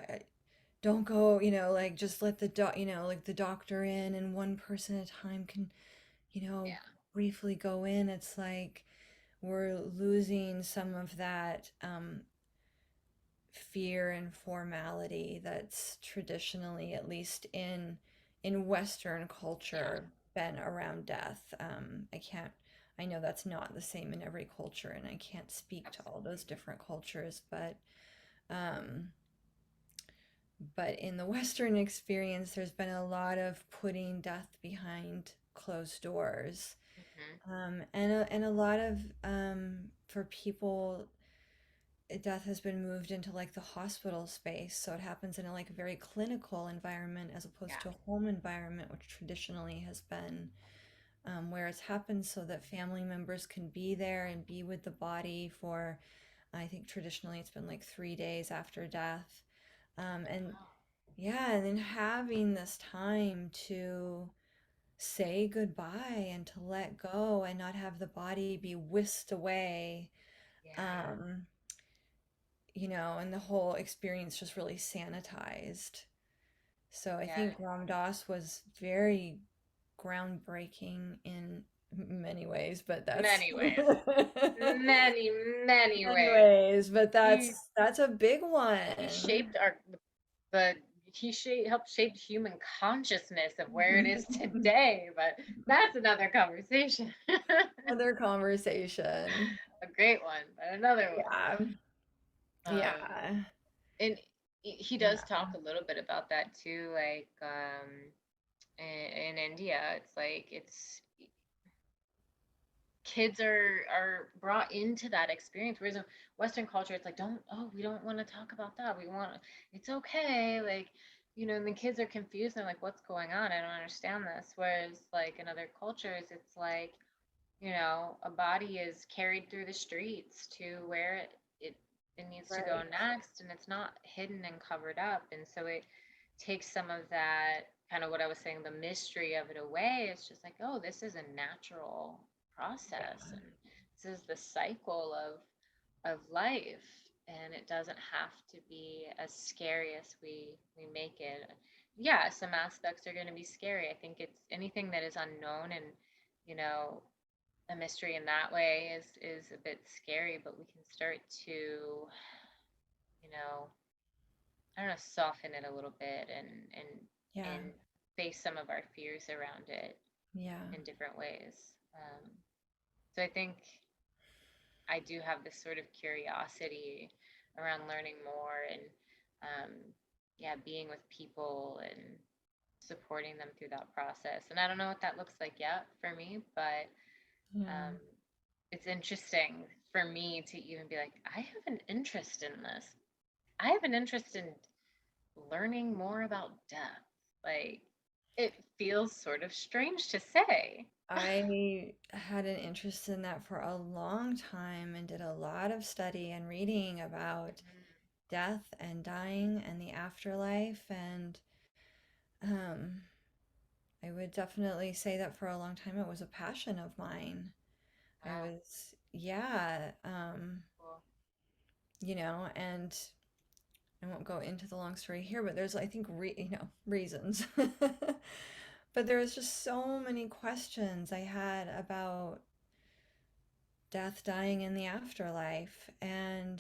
Don't go, like just let the like the doctor in and one person at a time can, yeah, briefly go in. It's like we're losing some of that fear and formality that's traditionally, at least in Western yeah, culture, been around death. I know that's not the same in every culture, and I can't speak to all those absolutely. different cultures, um, but in the Western experience, there's been a lot of putting death behind closed doors. Hmm. And a lot of for people, death has been moved into like the hospital space, so it happens in a like very clinical environment as opposed Yeah. to a home environment, which traditionally has been where it's happened so that family members can be there and be with the body for, I think traditionally it's been like 3 days after death. Oh, And wow. yeah, and then having this time to say goodbye and to let go and not have the body be whisked away. Yeah. Um, and the whole experience just really sanitized. So I Yeah. think Ram Dass was very groundbreaking in many ways, but that's Many ways. Many, many many ways. ways, but He that's a big he one. shaped the helped shape human consciousness of where it is today, but that's another conversation. Another conversation. A great one, but another one. Yeah. Um, Yeah. and he does Yeah. talk a little bit about that too, like in India, it's like it's kids are brought into that experience, whereas in Western culture it's like, don't, oh, we don't want to talk about that, we want, it's okay, like, and the kids are confused and like, what's going on, I don't understand this, whereas like in other cultures it's like, a body is carried through the streets to where it, it needs to go Right. next, and it's not hidden and covered up, and so it takes some of that, kind of what I was saying, the mystery of it away. It's just like, oh, this is a natural process, Yeah. and this is the cycle of life, and it doesn't have to be as scary as we make it. Yeah, some aspects are going to be scary. I think it's anything that is unknown, and you know a mystery in that way is a bit scary, but we can start to, you know, I don't know, soften it a little bit, Yeah. and face some of our fears around it Yeah. in different ways. So I think I do have this sort of curiosity around learning more, and um, yeah, being with people and supporting them through that process. And I don't know what that looks like yet for me, but Yeah. um, it's interesting for me to even be like, I have an interest in this. I have an interest in learning more about death. Like, it feels sort of strange to say. I had an interest in that for a long time and did a lot of study and reading about death and dying and the afterlife. And um, I would definitely say that for a long time it was a passion of mine. I Wow, was, yeah, cool. and I won't go into the long story here, but there's, I think, reasons. But there was just so many questions I had about death, dying, and the afterlife, um,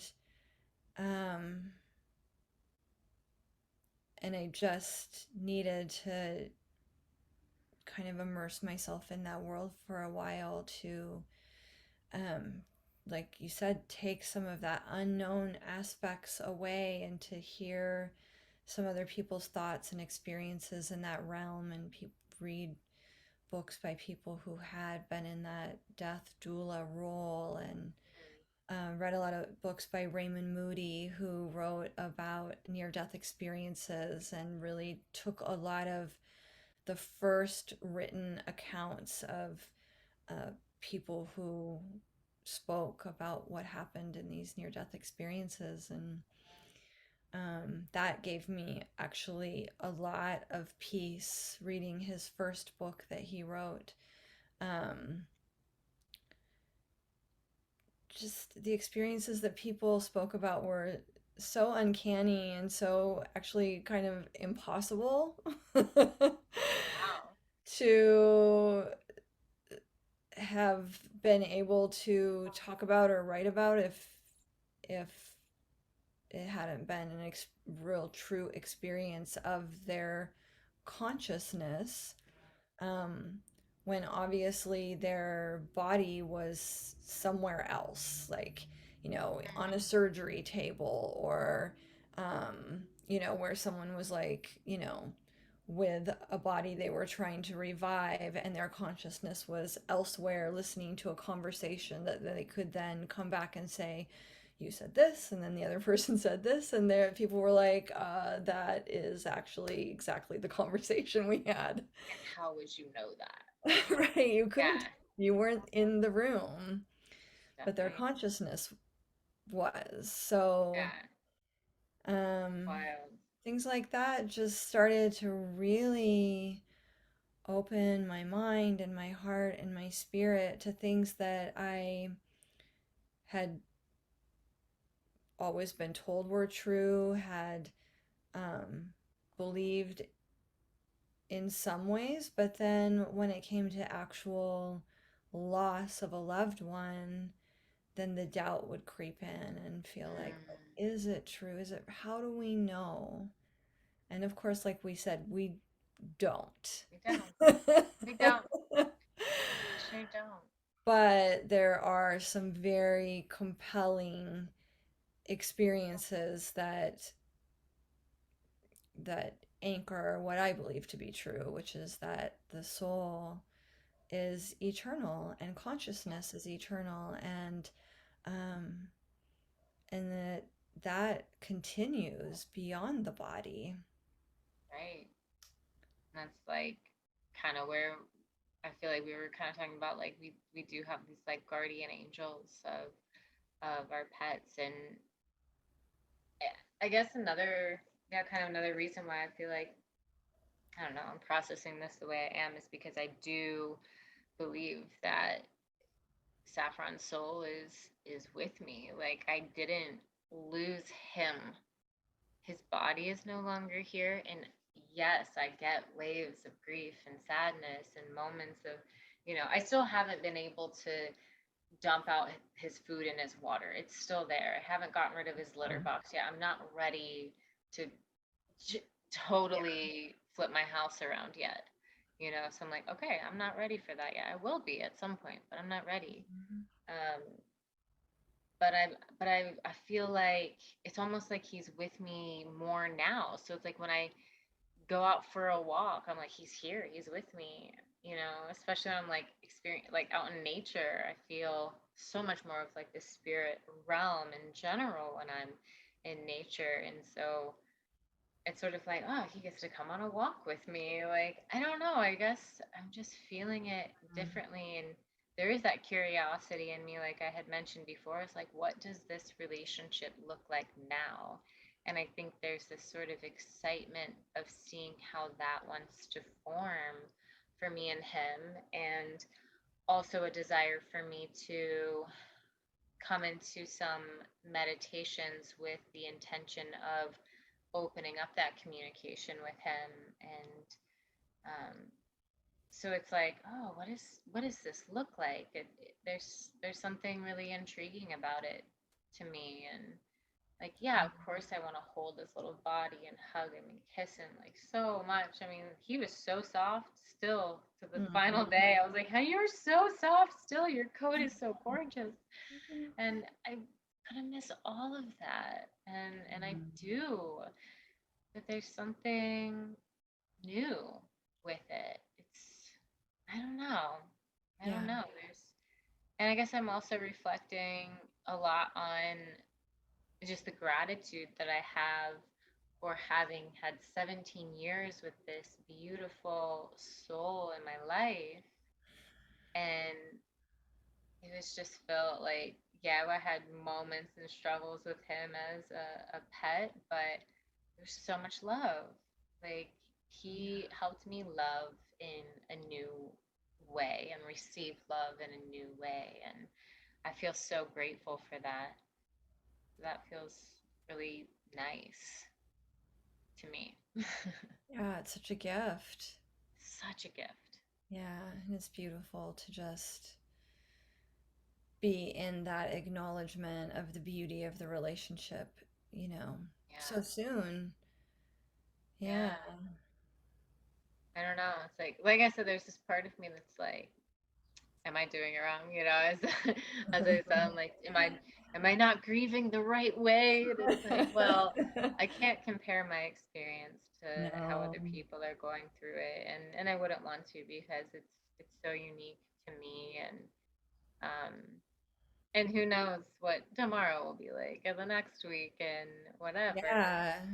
and I just needed to kind of immerse myself in that world for a while to, um, like you said, take some of that unknown aspects away and to hear some other people's thoughts and experiences in that realm and read books by people who had been in that death doula role and read a lot of books by Raymond Moody, who wrote about near death experiences and really took a lot of the first written accounts of uh, people who spoke about what happened in these near death experiences. And that gave me actually a lot of peace reading his first book that he wrote. Um, just the experiences that people spoke about were so uncanny and so actually kind of impossible Wow. to have been able to talk about or write about if it hadn't been an real true experience of their consciousness, um, when obviously their body was somewhere else, like, on a surgery table or, where someone was like, with a body they were trying to revive and their consciousness was elsewhere listening to a conversation that they could then come back and say, you said this and then the other person said this, and there people were like, that is actually exactly the conversation we had. And how would you know that? Right, Yeah, you weren't in the room, but their definitely. consciousness was. So Yeah, um wild. things like that just started to really open my mind and my heart and my spirit to things that I had always been told were true, had um, believed in some ways, but then when it came to actual loss of a loved one, then the doubt would creep in and feel like, but Mm, is it true? Is it, how do we know? And of course, like we said, we don't. we don't. We don't. We sure don't. But there are some very compelling experiences that anchor what I believe to be true, which is that the soul is eternal and Yeah, consciousness is eternal, um, and that continues beyond the body. right. And that's like kind of where I feel like we were kind of talking about, like we do have these like guardian angels of our pets. And I guess another, yeah, kind of another reason why I feel like, I don't know, I'm processing this the way I am is because I do believe that Saffron's soul is with me. Like I didn't lose him. His body is no longer here, and yes, I get waves of grief and sadness and moments of, I still haven't been able to dump out his food and his water. It's still there. I haven't gotten rid of his litter Um, box yet. I'm not ready to yeah. totally flip my house around yet. So I'm like, okay, I'm not ready for that yet. I will be at some point, but I'm not ready. Mhm. Um, but I feel like it's almost like he's with me more now. So it's like when I go out for a walk, I'm like, he's here, he's with me. Especially when I'm like like out in nature, I feel so much more of like the spirit realm in general when I'm in nature. And so it's sort of like, oh, he gets to come on a walk with me. Like, I don't know. I guess I'm just feeling it differently. And there is that curiosity in me, like I had mentioned before. It's like, what does this relationship look like now? And I think there's this sort of excitement of seeing how that wants to form for me and him. And also a desire for me to come into some meditations with the intention of opening up that communication with him. And um, so it's like, oh, what does this look like? There's something really intriguing about it to me. And like, yeah, of course I want to hold his little body and hug him and kiss him like so much. I mean, he was so soft still to the final Mhm. day. I was like, hey, you're so soft still, your coat is so gorgeous. And I kind of miss all of that. And I Mhm. do, but there's something new with it. I don't know. I Yeah. don't know. And I guess I'm also reflecting a lot on just the gratitude that I have for having had 17 years with this beautiful soul in my life. And it was just felt like, yeah, I had moments and struggles with him as a pet, but there's so much love. Like he helped me love in a new way and receive love in a new way. And I feel so grateful for that. That feels really nice to me. Yeah, it's such a gift. Such a gift. Yeah, and it's beautiful to just be in that acknowledgement of the beauty of the relationship, you know, so Yeah. soon. Yeah. Yeah. I don't know. It's like I said, there's this part of me that's like, am I doing it wrong? As I said, I'm like, am I not grieving the right way? And it's like, well, I can't compare my experience to how No. other people are going through it, and I wouldn't want to because it's so unique to me. And who knows what tomorrow will be like, or the next week, and whatever. Yeah.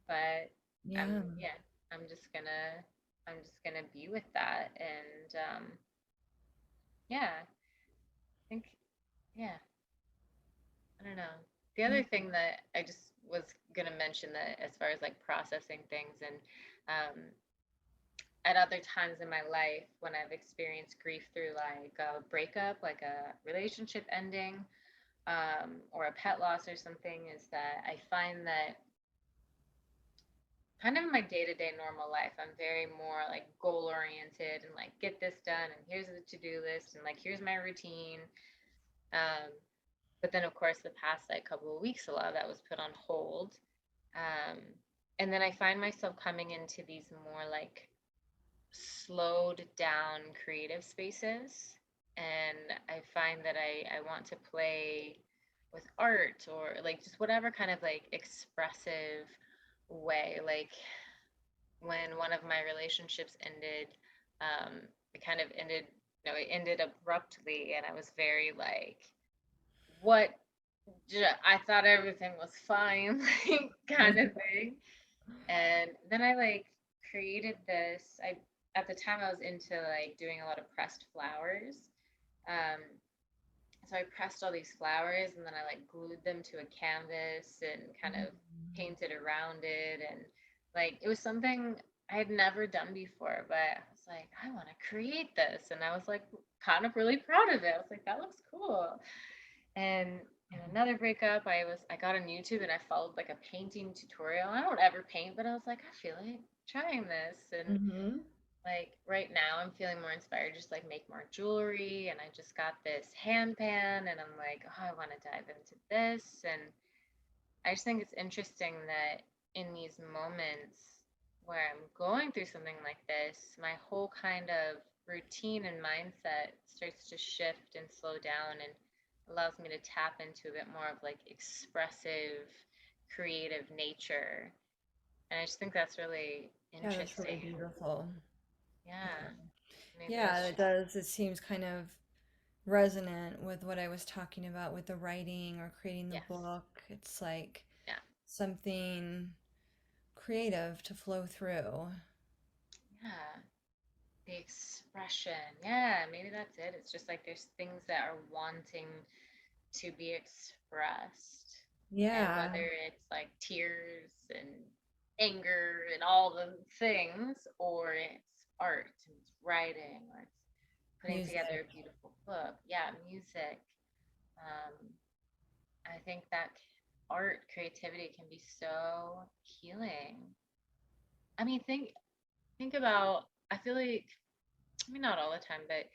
But Yeah. yeah, I'm just gonna I'm just gonna be with that. And yeah, I think, yeah, I don't know. The Yeah. other thing that I just was gonna mention, that as far as like processing things, and um, at other times in my life when I've experienced grief through like a breakup, like a relationship ending, or a pet loss or something, is that I find that kind of in my day-to-day normal life, I'm very more like goal oriented and like get this done and here's the to-do list and like here's my routine. Um, but then of course the past like couple of weeks, a lot of that was put on hold. Um, and then I find myself coming into these more like slowed down creative spaces. And I find that I want to play with art or like just whatever kind of like expressive way. Like when one of my relationships ended, um, it kind of ended, it ended abruptly, and I was very like, what? I thought everything was fine, like, kind of thing. And then I like created this. I At the time I was into like doing a lot of pressed flowers. Um, so I pressed all these flowers and then I like glued them to a canvas and kind of painted around it. And like it was something I had never done before, but I was like, I want to create this. And I was like kind of really proud of it. I was like, that looks cool. And in another breakup, I got on YouTube and I followed like a painting tutorial. I don't ever paint, but I was like, I feel like trying this. And Mm-hmm. like right now I'm feeling more inspired just like make more jewelry, and I just got this hand pan and I'm like, oh, I want to dive into this. And I just think it's interesting that in these moments where I'm going through something like this, my whole kind of routine and mindset starts to shift and slow down and allows me to tap into a bit more of like expressive creative nature. And I just think that's really Yeah, that's really interesting. beautiful. Yeah, Yeah. maybe Yeah, that's it just does. It seems kind of resonant with what I was talking about with the writing or creating the yes. book. It's like Yeah. something creative to flow through. Yeah. The expression. Yeah, maybe that's it. It's just like there's things that are wanting to be expressed. And Yeah, whether it's like tears and anger and all the things, or it's art and it's writing, or it's putting together music. a beautiful book. Yeah, music. Um, I think that art, creativity can be so healing. I mean, think about, I feel like, I mean, not all the time, but it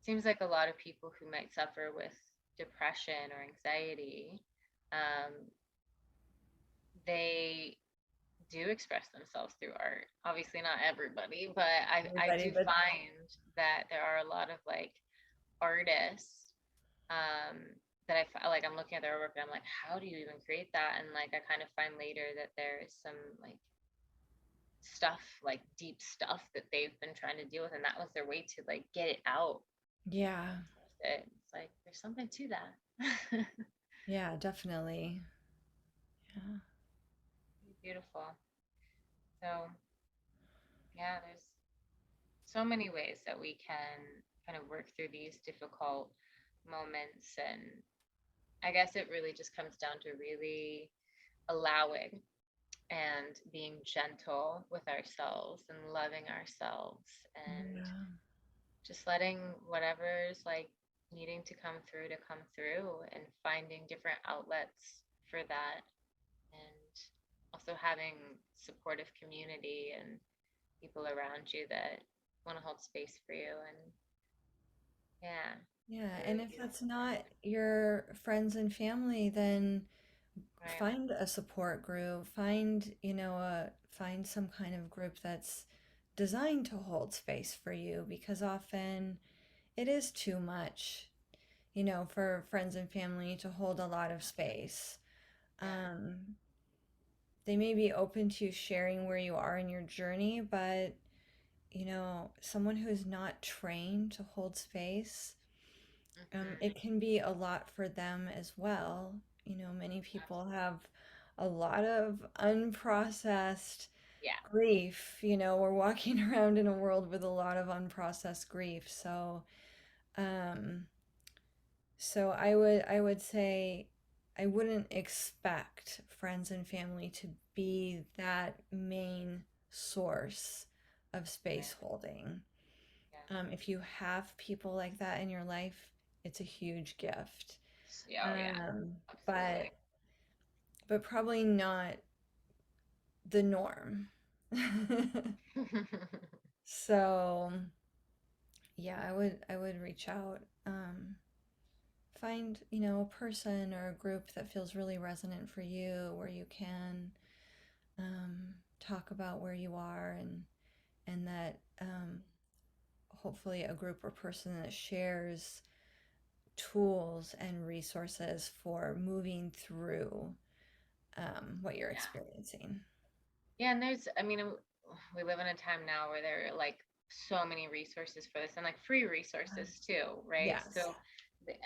seems like a lot of people who might suffer with depression or anxiety, um, they do express themselves through art. Obviously, not everybody, but I Everybody, do but find that there are a lot of like artists, um, that like I'm looking at their work and I'm like, how do you even create that? And like I kind of find later that there is some like stuff, like deep stuff that they've been trying to deal with, and that was their way to like get it out. yeah, It's like there's something to that. yeah, definitely. Yeah. Beautiful. So yeah, there's so many ways that we can kind of work through these difficult moments, and I guess it really just comes down to really allowing and being gentle with ourselves and loving ourselves and Yeah. just letting whatever's like needing to come through and finding different outlets for that, and also having supportive community and people around you that want to hold space for you. And yeah, Yeah, it's and really if that's beautiful. not your friends and family, then Right. find a support group. Find some kind of group that's designed to hold space for you because often it is too much, for friends and family to hold a lot of space. Yeah. Um, they may be open to sharing where you are in your journey, but someone who is not trained to hold space, Mm-hmm. it can be a lot for them as well. Many people Absolutely. have a lot of unprocessed Yeah. grief. We're walking around in a world with a lot of unprocessed grief. Um, so I would say I wouldn't expect friends and family to be that main source of space Right. holding. Yeah. If you have people like that in your life, it's a huge gift. Yeah, oh yeah, um, absolutely. but probably not the norm. So yeah, I would reach out. Find, a person or a group that feels really resonant for you where you can talk about where you are, and that hopefully a group or person that shares tools and resources for moving through what you're Yeah. experiencing. Yeah, and I mean, we live in a time now where there are like so many resources for this and like free resources too, right? Yes. So,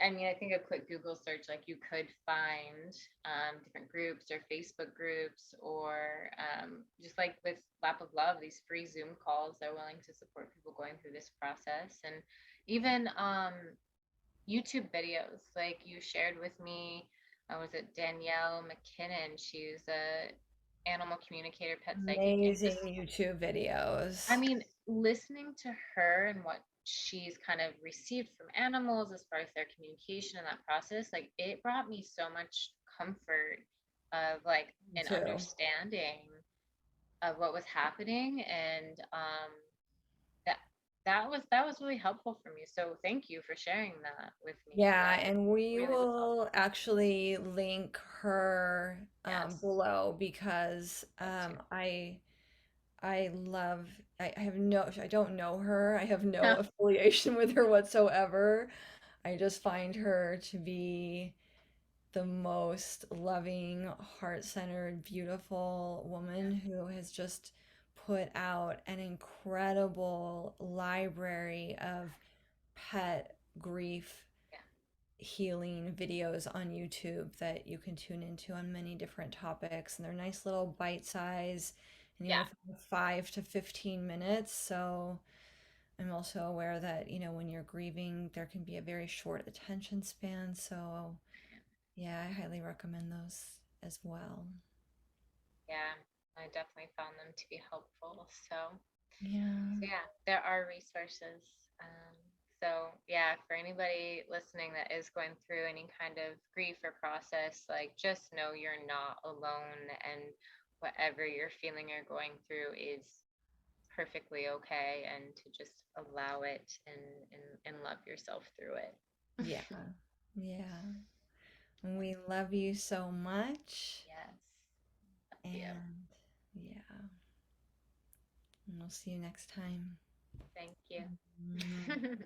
I mean, I think a quick Google search, like you could find different groups or Facebook groups or just like with Lap of Love, these free Zoom calls that are willing to support people going through this process. And even YouTube videos, like you shared with me, was it Danielle McKinnon? She's a animal communicator, pet psychic, and Amazing just, YouTube I videos. mean, listening to her and what she's kind of received from animals as far as their communication in that process, like it brought me so much comfort of like Me an too. understanding of what was happening, and that that was really helpful for me. So thank you for sharing that with me Yeah, today. and we Really was will helpful. actually link her Yes. below because Love to. I love I have no I don't know her. I have no No. affiliation with her whatsoever. I just find her to be the most loving, heart-centered, beautiful woman who has just put out an incredible library of pet grief Yeah. healing videos on YouTube that you can tune into on many different topics. And they're nice little bite size, Yeah. anywhere from 5 to 15 minutes. So I'm also aware that, when you're grieving, there can be a very short attention span. So yeah, I highly recommend those as well. Yeah. I definitely found them to be helpful. So Yeah. yeah, there are resources. So yeah, for anybody listening that is going through any kind of grief or process, like just know you're not alone, and whatever you're feeling or going through is perfectly okay, and to just allow it and love yourself through it. Yeah. Yeah. And we love you so much. Yes. Love you. And yeah, and we'll see you next time. Thank you. Mm.